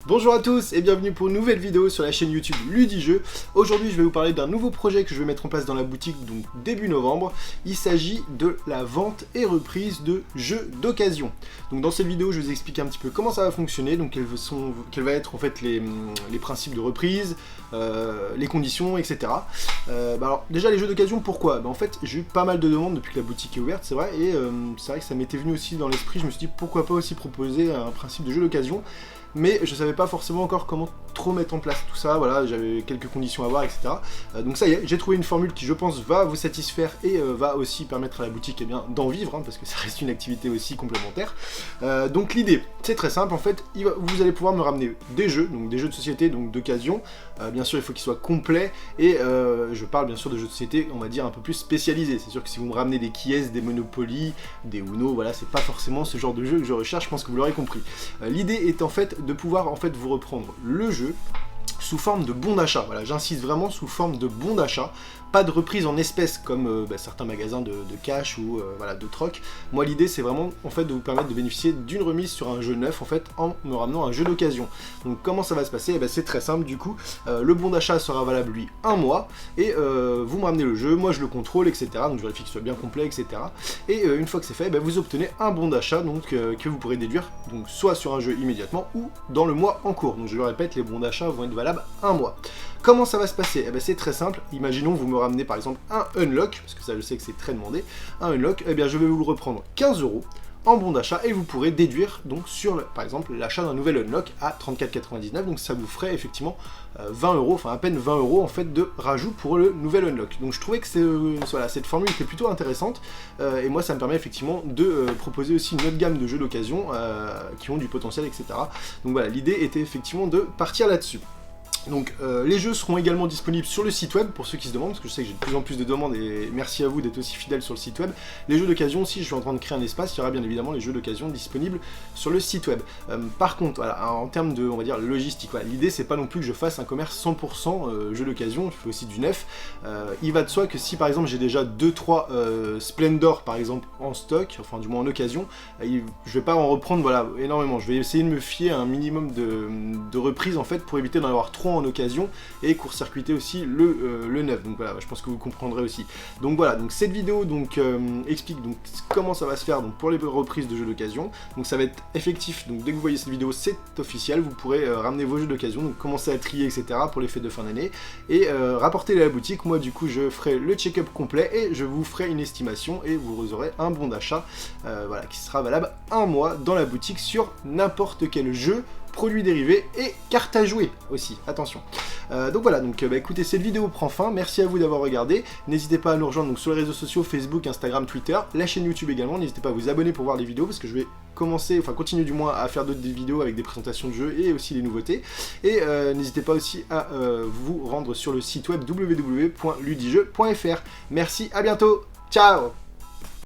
Bonjour à tous et bienvenue pour une nouvelle vidéo sur la chaîne YouTube Ludijeux. Aujourd'hui je vais vous parler d'un nouveau projet que je vais mettre en place dans la boutique donc début novembre. Il s'agit de la vente et reprise de jeux d'occasion. Donc dans cette vidéo je vais vous expliquer un petit peu comment ça va fonctionner, donc quels vont être en fait les principes de reprise, les conditions, etc. Alors déjà les jeux d'occasion, pourquoi? En fait j'ai eu pas mal de demandes depuis que la boutique est ouverte, c'est vrai, et c'est vrai que ça m'était venu aussi dans l'esprit. Je me suis dit pourquoi pas aussi proposer un principe de jeu d'occasion. Mais je savais pas forcément encore comment trop mettre en place tout ça, voilà, j'avais quelques conditions à voir, etc. Donc ça y est, j'ai trouvé une formule qui je pense va vous satisfaire et va aussi permettre à la boutique d'en vivre, hein, parce que ça reste une activité aussi complémentaire. Donc l'idée, c'est très simple, en fait, vous allez pouvoir me ramener des jeux, donc des jeux de société, donc d'occasion. Bien sûr il faut qu'ils soient complets, et je parle bien sûr de jeux de société, on va dire un peu plus spécialisés. C'est sûr que si vous me ramenez des Kies, des Monopoly, des Uno, voilà, c'est pas forcément ce genre de jeu que je recherche, je pense que vous l'aurez compris. L'idée est en fait de pouvoir vous reprendre le jeu sous forme de bon d'achat. Voilà, j'insiste vraiment, sous forme de bon d'achat, pas de reprise en espèces comme certains magasins de cash ou voilà, de troc. Moi l'idée c'est vraiment en fait de vous permettre de bénéficier d'une remise sur un jeu neuf en fait en me ramenant un jeu d'occasion. Donc comment ça va se passer? C'est très simple du coup. Le bon d'achat sera valable lui un mois, et vous me ramenez le jeu, moi je le contrôle, etc. Donc je vérifie qu'il soit bien complet, etc. Et une fois que c'est fait, vous obtenez un bon d'achat donc que vous pourrez déduire donc soit sur un jeu immédiatement ou dans le mois en cours. Donc je le répète, les bons d'achat vont être valables un mois. Comment ça va se passer? C'est très simple. Imaginons vous me ramenez par exemple un unlock, parce que ça je sais que c'est très demandé, un unlock, je vais vous le reprendre 15 € en bon d'achat, et vous pourrez déduire donc sur par exemple l'achat d'un nouvel unlock à 34,99, donc ça vous ferait effectivement 20 €, enfin à peine 20 € en fait de rajout pour le nouvel unlock. Donc je trouvais que voilà, cette formule était plutôt intéressante, et moi ça me permet effectivement de proposer aussi une autre gamme de jeux d'occasion qui ont du potentiel, etc. Donc voilà, l'idée était effectivement de partir là-dessus. Donc les jeux seront également disponibles sur le site web pour ceux qui se demandent, parce que je sais que j'ai de plus en plus de demandes et merci à vous d'être aussi fidèles sur le site web. Les jeux d'occasion aussi, je suis en train de créer un espace, il y aura bien évidemment les jeux d'occasion disponibles sur le site web. Par contre, voilà, en termes de, on va dire, logistique, voilà, l'idée c'est pas non plus que je fasse un commerce 100% jeux d'occasion, je fais aussi du neuf. Il va de soi que si par exemple j'ai déjà 2-3 Splendor par exemple en stock, enfin du moins en occasion, je vais pas en reprendre voilà, énormément, je vais essayer de me fier à un minimum de reprises en fait pour éviter d'en avoir trop en occasion et court-circuiter aussi le neuf. Donc voilà, je pense que vous comprendrez aussi. Donc voilà, donc cette vidéo donc explique donc comment ça va se faire donc pour les reprises de jeux d'occasion. Donc ça va être effectif, donc dès que vous voyez cette vidéo c'est officiel, vous pourrez ramener vos jeux d'occasion, donc commencer à trier, etc. pour les fêtes de fin d'année et rapporter à la boutique. Moi du coup je ferai le check-up complet et je vous ferai une estimation et vous aurez un bon d'achat voilà, qui sera valable un mois dans la boutique sur n'importe quel jeu, produits dérivés et cartes à jouer aussi, attention. Donc voilà, donc écoutez, cette vidéo prend fin, merci à vous d'avoir regardé, n'hésitez pas à nous rejoindre donc, sur les réseaux sociaux, Facebook, Instagram, Twitter, la chaîne YouTube également, n'hésitez pas à vous abonner pour voir les vidéos, parce que je vais continuer du moins à faire d'autres vidéos avec des présentations de jeux et aussi les nouveautés, et n'hésitez pas aussi à vous rendre sur le site web www.ludijeux.fr. Merci, à bientôt, ciao.